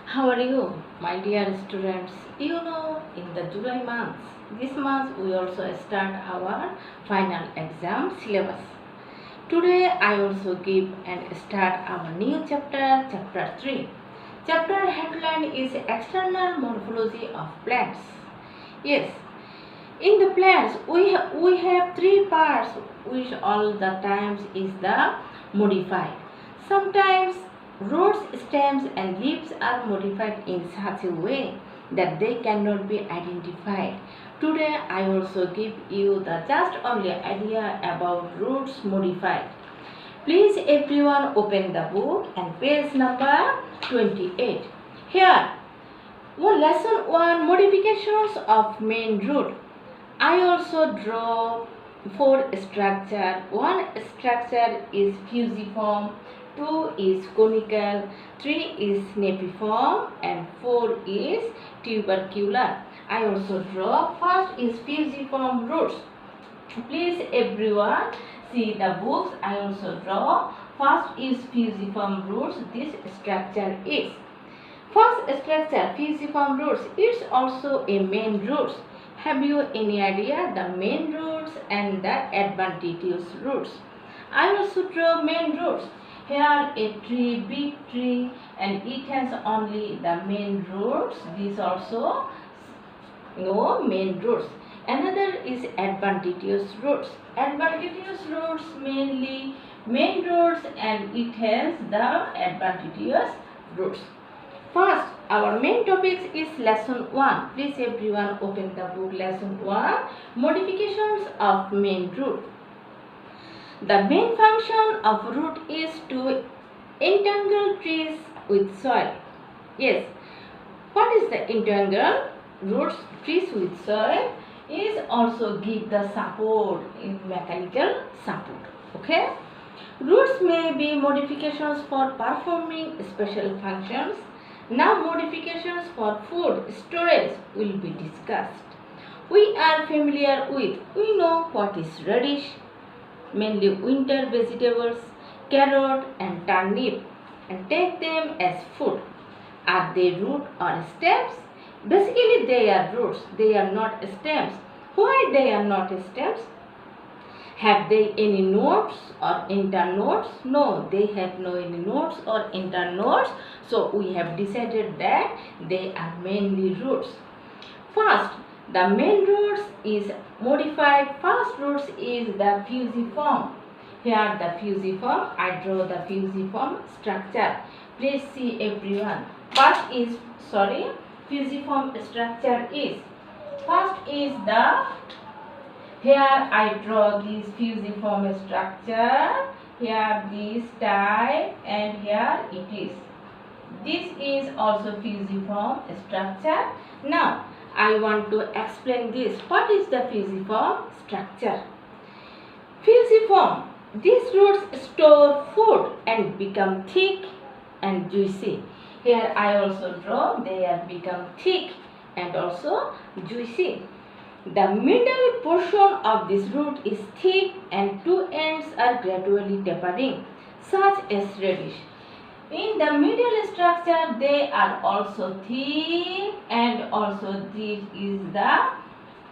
How are you, my dear students? In the July month, this month we also start our final exam syllabus. Today I also give and start our new chapter, chapter 3. Chapter headline is External Morphology of Plants. Yes, in the plants we have three parts which all the times is the modified. Sometimes roots, stems and leaves are modified in such a way that they cannot be identified. Today I also give you the just only idea about roots modified. Please everyone open the book and page number 28. Here, lesson 1 modifications of main root. I also draw 4 structure. One structure is fusiform, 2 is conical, 3 is napiform and 4 is tubercular. I also draw first is fusiform roots. Please everyone see the books. I also draw first is fusiform roots. This structure is first structure fusiform roots. It's also a main roots. Have you any idea the main roots and the adventitious roots? I also draw main roots. Here a tree, big tree, and it has only the main roots. This also main roots. Another is adventitious roots. Adventitious roots mainly main roots and it has the adventitious roots. First, our main topic is lesson 1. Please everyone open the book. Lesson 1 modifications of main root. The main function of root is to entangle trees with soil. Yes, what is the entangle roots trees with soil? Is also give the support in mechanical support. Okay. Roots may be modifications for performing special functions. Now modifications for food storage will be discussed. We are familiar with, we know what is radish, mainly winter vegetables, carrot and turnip, and take them as food. Are they root or stems? Basically they are roots, they are not stems. Why they are not stems? Have they any nodes or internodes? No, they have no any nodes or internodes. So we have decided that they are mainly roots. First, the main roots is modified. First roots is the fusiform. Here the fusiform, I draw the fusiform structure. Please see everyone. Fusiform structure is. First is the here I draw this fusiform structure, here this type and here it is. This is also fusiform structure. Now I want to explain this. What is the fusiform structure? Fusiform, these roots store food and become thick and juicy. Here I also draw, they have become thick and also juicy. The middle portion of this root is thick and two ends are gradually tapering, such as radish. In the middle structure, they are also thick and also this is the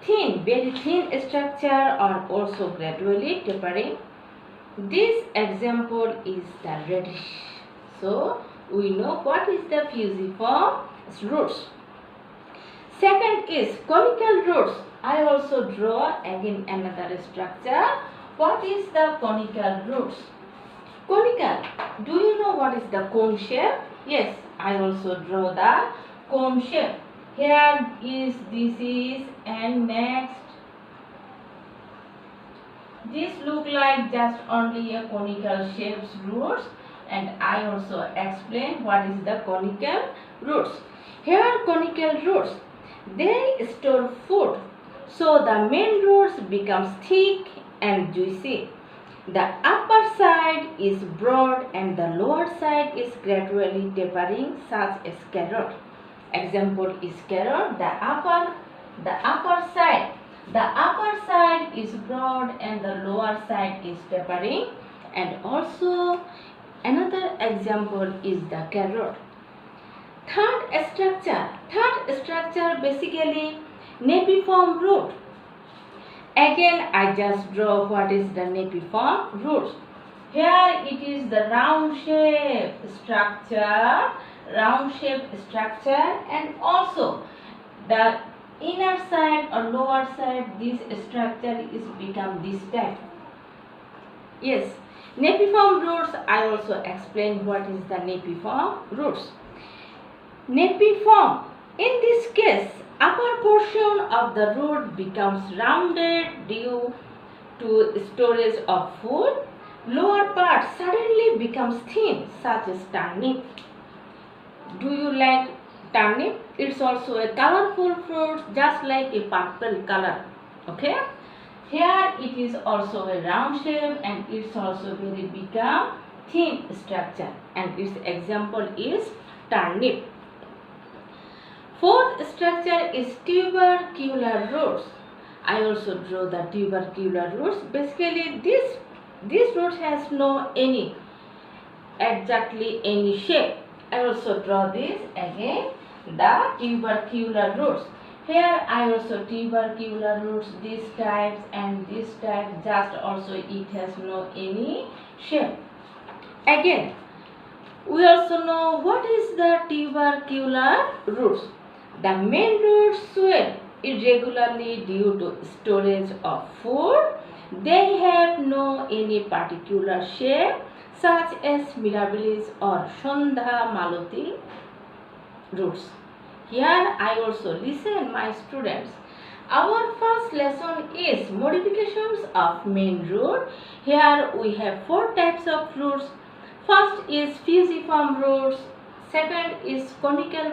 thin, very thin structure are also gradually tapering. This example is the radish. So, we know what is the fusiform roots. Second is conical roots. I also draw again another structure. What is the conical roots? Conical. Do you know what is the cone shape? Yes, I also draw the cone shape. Here is this and next. This look like just only a conical shapes roots and I also explain what is the conical roots. Here conical roots, they store food. So the main roots becomes thick and juicy. The upper side is broad and the lower side is gradually tapering, such as carrot. Example is carrot. The upper side is broad and the lower side is tapering. And also another example is the carrot. Third structure basically napiform root. Again, I just draw what is the napiform root. Here it is the round shape structure, and also the inner side or lower side, this structure is become this type. Yes, napiform roots, I also explained what is the napiform roots. Napiform, in this case, upper portion of the root becomes rounded due to storage of food. Lower part suddenly becomes thin, such as turnip. Do you like turnip? It's also a colorful fruit, just like a purple color. Okay? Here it is also a round shape and it's also very become thin structure, and its example is turnip. Fourth structure is tubercular roots. I also draw the tubercular roots. Basically this root has no exactly any shape. I also draw this again, the tubercular roots. Here I also tubercular roots, this types and this type, just also it has no any shape. Again, we also know what is the tubercular roots. The main roots swell irregularly due to storage of food. They have no any particular shape, such as mirabilis or Shandha Malati roots. Here I also listen my students. Our first lesson is modifications of main root. Here we have 4 types of roots. First is fusiform roots, second is conical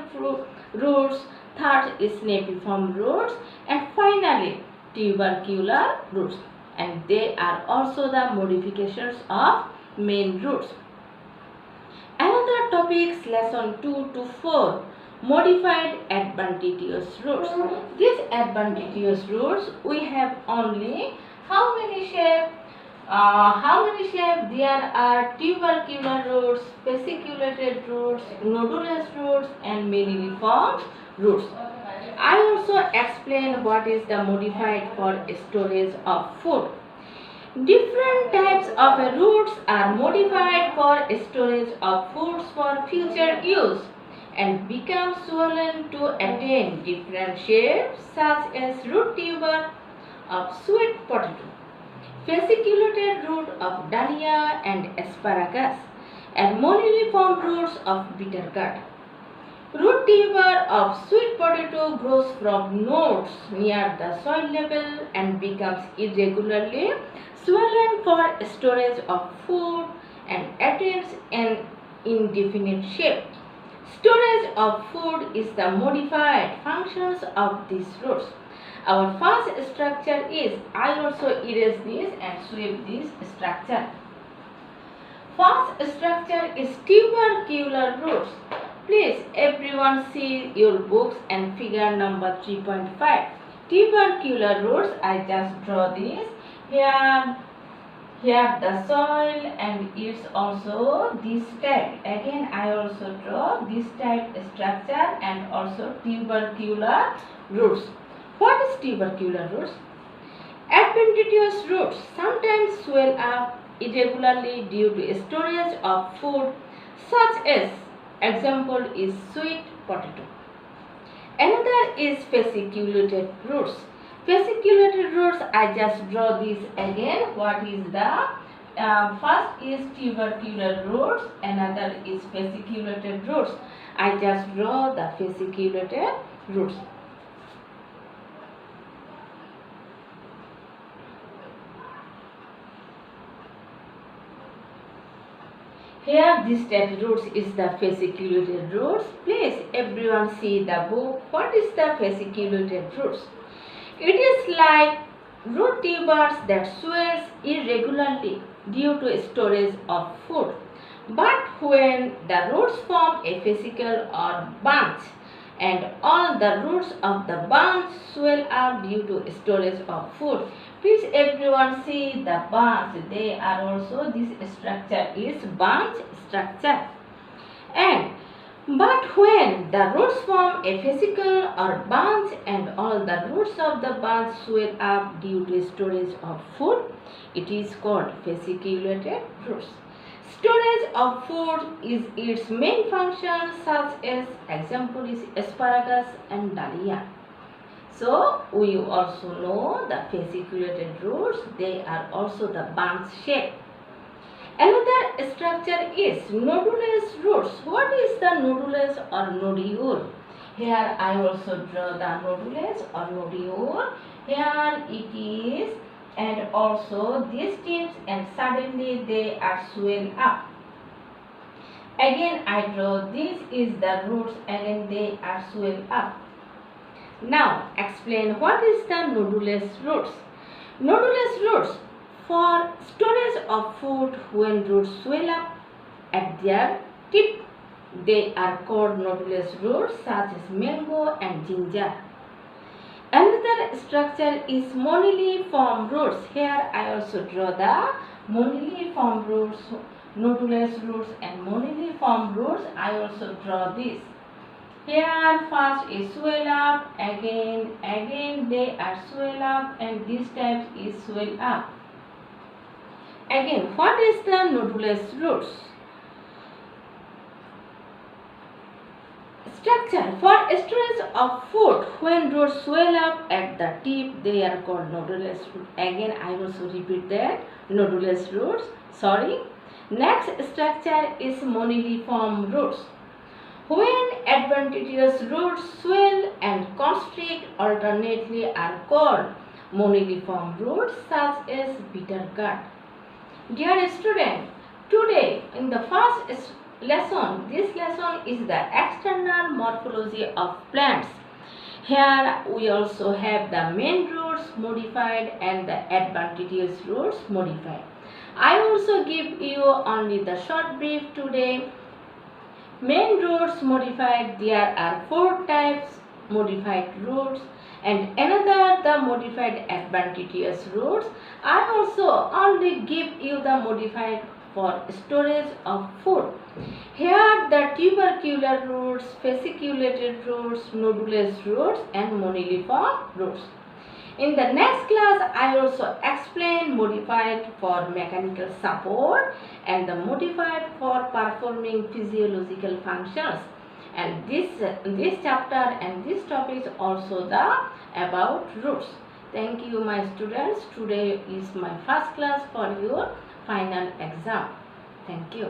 roots, third is napiform roots, and finally tubercular roots. And they are also the modifications of main roots. Another topics, lesson 2 to 4, modified adventitious roots. These adventitious roots, we have only how many shapes? There are tubercular roots, fasciculated roots, nodulous roots, and meniliform roots. I also explain what is the modified for storage of food. Different types of roots are modified for storage of foods for future use and become swollen to attain different shapes, such as root tuber of sweet potato, fasciculated root of dahlia and asparagus, and moniliform roots of bitter gourd. Root tuber of sweet potato grows from nodes near the soil level and becomes irregularly swollen for storage of food and attains an indefinite shape. Storage of food is the modified functions of these roots. Our first structure is, I also erase this and sweep this structure. First structure is tubercular roots. Please everyone see your books and figure number 3.5. Tubercular roots, I just draw this. Here the soil and it's also this type. Again I also draw this type structure and also tubercular roots. What is tubercular roots? Adventitious roots sometimes swell up irregularly due to storage of food, such as example is sweet potato. Another is fasciculated roots. Fasciculated roots, I just draw this again. What is the first is tubercular roots, another is fasciculated roots. I just draw the fasciculated roots. Here this type roots is the fasciculated roots. Please everyone see the book. What is the fasciculated roots? It is like root tubers that swells irregularly due to storage of food. But when the roots form a fascicle or bunch, and all the roots of the bunch swell up due to storage of food. Please everyone see the bunch. They are also, this structure is bunch structure. And But when the roots form a fascicle or bunch and all the roots of the bunch swell up due to storage of food, it is called fasciculated roots. Storage of food is its main function, such as example is asparagus and dahlia. So we also know the fasciculated roots, they are also the bunch shape. Another structure is nodulous roots. What is the nodulous or nodule? Here I also draw the nodulous or nodule. Here it is, and also these tips, and suddenly they are swelled up. Again I draw, this is the roots, again they are swelled up. Now explain what is the nodulous roots. Nodulous roots for storage of food. When roots swell up at their tip, they are called nodulous roots, such as mango and ginger. Another structure is moniliform roots. Here I also draw the moniliform roots, nodulous roots and moniliform roots. I also draw this. Here first is swell up, again they are swell up, and this type is swell up. Again, what is the nodulous roots? Structure for storage of food. When roots swell up at the tip, they are called nodulous roots. Again, I also repeat that, nodulous roots. Next structure is moniliform roots. When adventitious roots swell and constrict alternately are called moniliform roots, such as bitter gourd. Dear student, today in the first lesson, this lesson is the external morphology of plants. Here we also have the main roots modified and the adventitious roots modified. I also give you only the short brief today. Main roots modified, there are 4 types modified roots, and another the modified adventitious roots. I also only give you the modified for storage of food. Here the tubercular roots, fasciculated roots, nodulous roots and moniliform roots. In the next class, I also explain modified for mechanical support and the modified for performing physiological functions. And this chapter and this topic is also the about roots. Thank you, my students. Today is my first class for your final exam. Thank you.